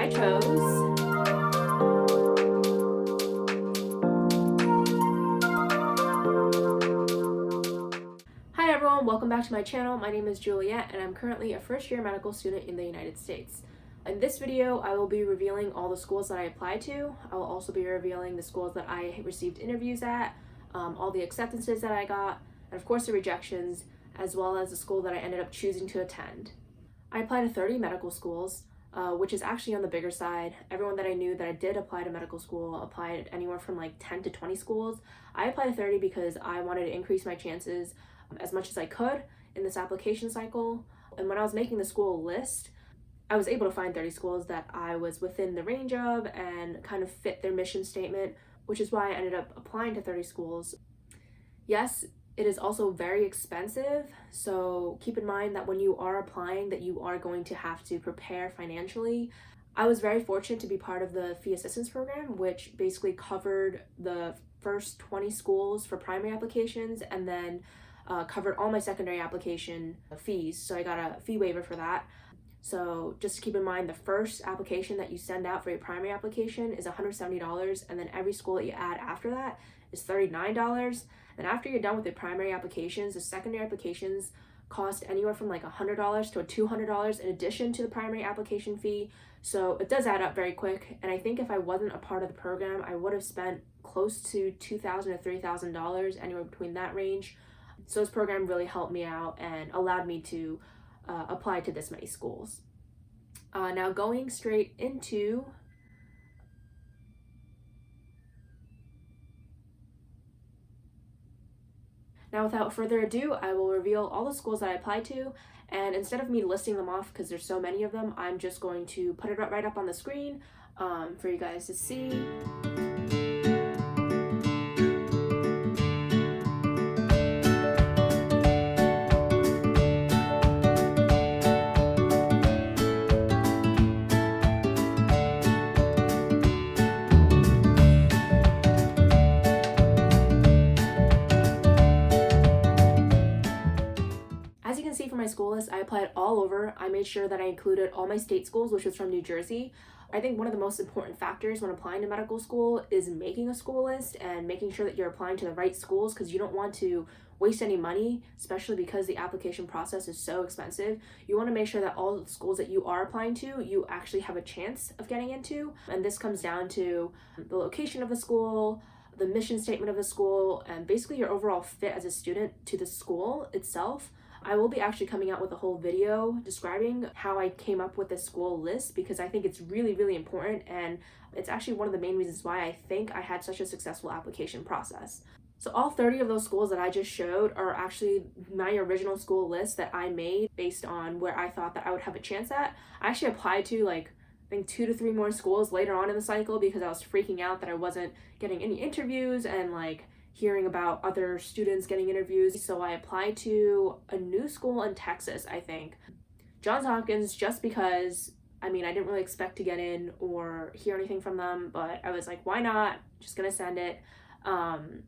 I chose. Hi everyone, welcome back to my channel. My name is Juliet and I'm currently a first-year medical student in the United States. In this video, I will be revealing all the schools that I applied to. I will also be revealing the schools that I received interviews at, all the acceptances that I got, and of course the rejections, as well as the school that I ended up choosing to attend. I applied to 30 medical schools, which is actually on the bigger side. Everyone that I knew that I did apply to medical school applied anywhere from like 10 to 20 schools. I applied to 30 because I wanted to increase my chances as much as I could in this application cycle. And when I was making the school list, I was able to find 30 schools that I was within the range of and kind of fit their mission statement, which is why I ended up applying to 30 schools. Yes, it is also very expensive, so keep in mind that when you are applying that you are going to have to prepare financially. I was very fortunate to be part of the fee assistance program, which basically covered the first 20 schools for primary applications and then covered all my secondary application fees, so I got a fee waiver for that. So just keep in mind the first application that you send out for your primary application is $170, and then every school that you add after that is $39. And after you're done with your primary applications, the secondary applications cost anywhere from like $100 to $200 in addition to the primary application fee. So it does add up very quick. And I think if I wasn't a part of the program, I would have spent close to $2,000 to $3,000, anywhere between that range. So this program really helped me out and allowed me to apply to this many schools. Now going straight into Now without further ado, I will reveal all the schools that I applied to, and instead of me listing them off because there's so many of them, I'm just going to put it right up on the screen for you guys to see. As you can see from my school list, I applied all over. I made sure that I included all my state schools, which was from New Jersey. I think one of the most important factors when applying to medical school is making a school list and making sure that you're applying to the right schools, because you don't want to waste any money, especially because the application process is so expensive. You want to make sure that all the schools that you are applying to, you actually have a chance of getting into. And this comes down to the location of the school, the mission statement of the school, and basically your overall fit as a student to the school itself. I will be actually coming out with a whole video describing how I came up with this school list, because I think it's really, really important, and it's actually one of the main reasons why I think I had such a successful application process. So all 30 of those schools that I just showed are actually my original school list that I made based on where I thought that I would have a chance at. I actually applied to I think 2 to 3 more schools later on in the cycle because I was freaking out that I wasn't getting any interviews and hearing about other students getting interviews. So I applied to a new school in Texas, I think. Johns Hopkins, just because, I didn't really expect to get in or hear anything from them, but I was like, why not? Just gonna send it. And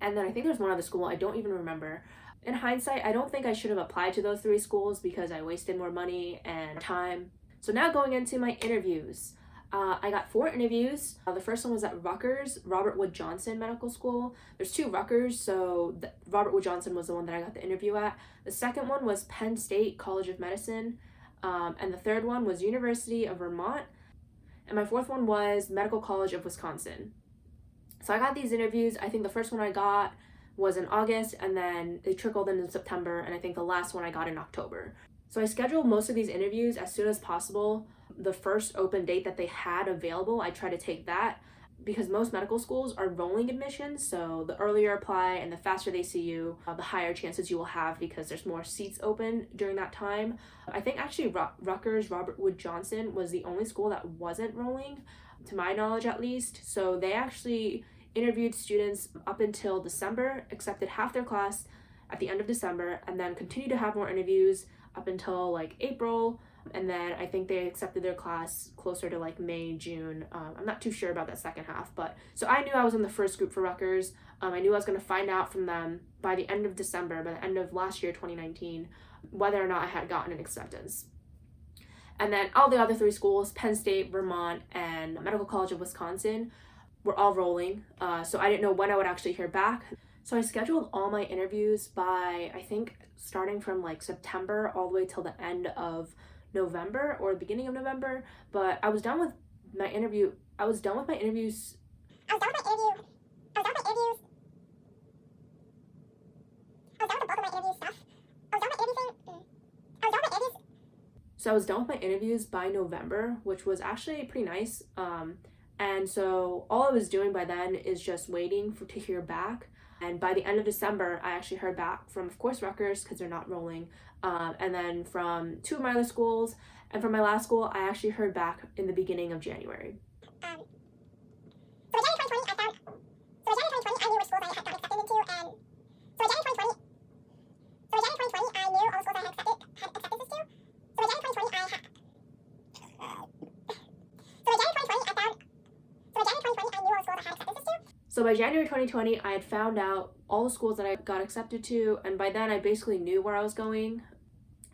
then I think there's one other school, I don't even remember. In hindsight, I don't think I should have applied to those 3 schools because I wasted more money and time. So now going into my interviews. I got 4 interviews. The first one was at Rutgers, Robert Wood Johnson Medical School. There's 2 Rutgers, so Robert Wood Johnson was the one that I got the interview at. The second one was Penn State College of Medicine, and the third one was University of Vermont, and my 4th one was Medical College of Wisconsin. So I got these interviews. I think the first one I got was in August, and then they trickled in September, and I think the last one I got in October. So I scheduled most of these interviews as soon as possible. The first open date that they had available, I try to take that, because most medical schools are rolling admissions, so the earlier apply and the faster they see you, the higher chances you will have because there's more seats open during that time. I think actually Rutgers, Robert Wood Johnson was the only school that wasn't rolling, to my knowledge at least. So they actually interviewed students up until December, accepted half their class at the end of December, and then continued to have more interviews up until April, and then I think they accepted their class closer to May, June. I'm not too sure about that second half, but so I knew I was in the first group for Rutgers. I knew I was going to find out from them by the end of December, by the end of last year, 2019, whether or not I had gotten an acceptance. And then all the other 3 schools, Penn State, Vermont, and Medical College of Wisconsin, were all rolling. So I didn't know when I would actually hear back. So I scheduled all my interviews by, I think, starting from like September all the way till the end of November or the beginning of November. But I was done with my interviews. I was done with my interviews. I was done with the bulk of my interview stuff. So I was done with my interviews by November, which was actually pretty nice. And so all I was doing by then is just waiting to hear back. And by the end of December, I actually heard back from, of course, Rutgers, because they're not rolling, and then from 2 of my other schools. And from my last school, I actually heard back in the beginning of January. So by January 2020, I knew which schools I had gotten accepted into, and so by January 2020, I knew all the schools I had acceptances to. So by January 2020, I knew all the schools I had acceptances to. So by January 2020, I had found out all the schools that I got accepted to, and by then I basically knew where I was going.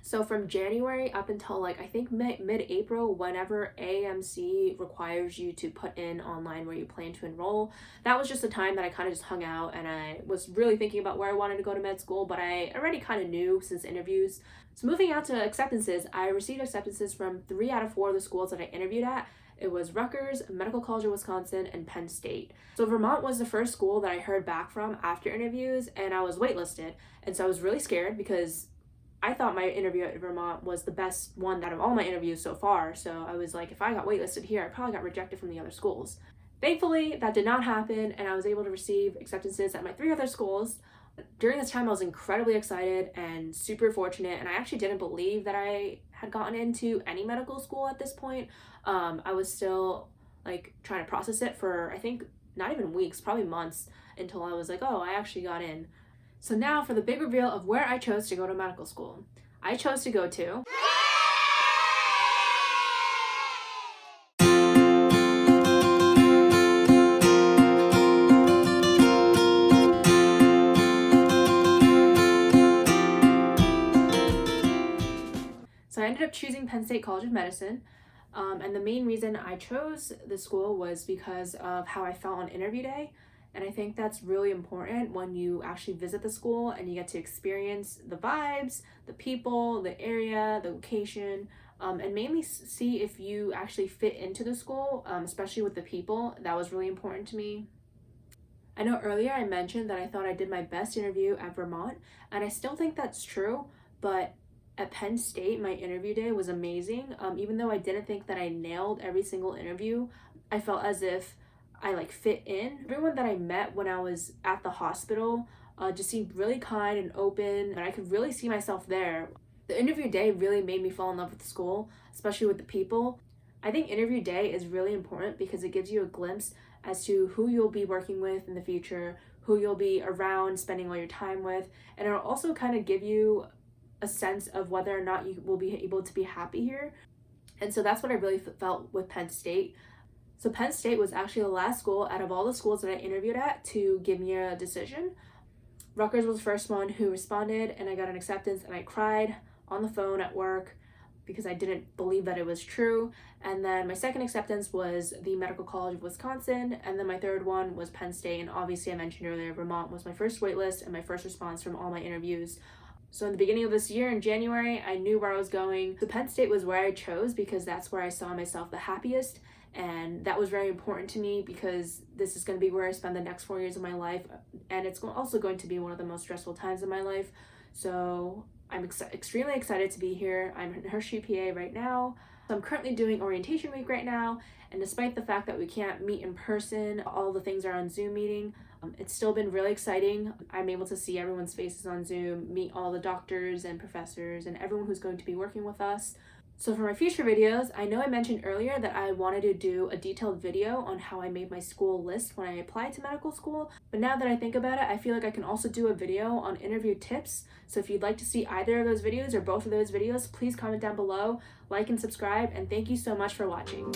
So from January up until like I think mid-April, whenever AMC requires you to put in online where you plan to enroll, that was just the time that I kind of just hung out, and I was really thinking about where I wanted to go to med school, but I already kind of knew since interviews. So moving out to acceptances, I received acceptances from 3 out of 4 of the schools that I interviewed at. It was Rutgers, Medical College of Wisconsin, and Penn State. So Vermont was the first school that I heard back from after interviews, and I was waitlisted. And so I was really scared because I thought my interview at Vermont was the best one out of all my interviews so far. So I was like, if I got waitlisted here, I probably got rejected from the other schools. Thankfully, that did not happen, and I was able to receive acceptances at my 3 other schools. During this time, I was incredibly excited and super fortunate, and I actually didn't believe that I had gotten into any medical school at this point. I was still like trying to process it for, I think, not even weeks, probably months, until I was like, oh, I actually got in. So now for the big reveal of where I chose to go to medical school. I chose to go to So I ended up choosing Penn State College of Medicine. And the main reason I chose the school was because of how I felt on interview day. And I think that's really important when you actually visit the school and you get to experience the vibes, the people, the area, the location, and mainly see if you actually fit into the school, especially with the people. That was really important to me. I know earlier I mentioned that I thought I did my best interview at Vermont, and I still think that's true, but at Penn State, my interview day was amazing. Even though I didn't think that I nailed every single interview, I felt as if I like fit in. Everyone that I met when I was at the hospital just seemed really kind and open, and I could really see myself there. The interview day really made me fall in love with the school, especially with the people. I think interview day is really important because it gives you a glimpse as to who you'll be working with in the future, who you'll be around spending all your time with, and it'll also kind of give you a sense of whether or not you will be able to be happy here. And so that's what I really felt with Penn State. So Penn State was actually the last school out of all the schools that I interviewed at to give me a decision. Rutgers was the first one who responded, and I got an acceptance, and I cried on the phone at work because I didn't believe that it was true. And then my second acceptance was the Medical College of Wisconsin, and then my third one was Penn State. And obviously I mentioned earlier, Vermont was my first waitlist and my first response from all my interviews. So in the beginning of this year, in January, I knew where I was going. So Penn State was where I chose because that's where I saw myself the happiest. And that was very important to me because this is going to be where I spend the next 4 years of my life. And it's also going to be one of the most stressful times in my life. So I'm extremely excited to be here. I'm in Hershey, PA right now. So I'm currently doing orientation week right now. And despite the fact that we can't meet in person, all the things are on Zoom meeting. It's still been really exciting. I'm able to see everyone's faces on Zoom, meet all the doctors and professors and everyone who's going to be working with us. So for my future videos, I know I mentioned earlier that I wanted to do a detailed video on how I made my school list when I applied to medical school. But now that I think about it, I feel like I can also do a video on interview tips. So if you'd like to see either of those videos or both of those videos, please comment down below, like and subscribe, and thank you so much for watching.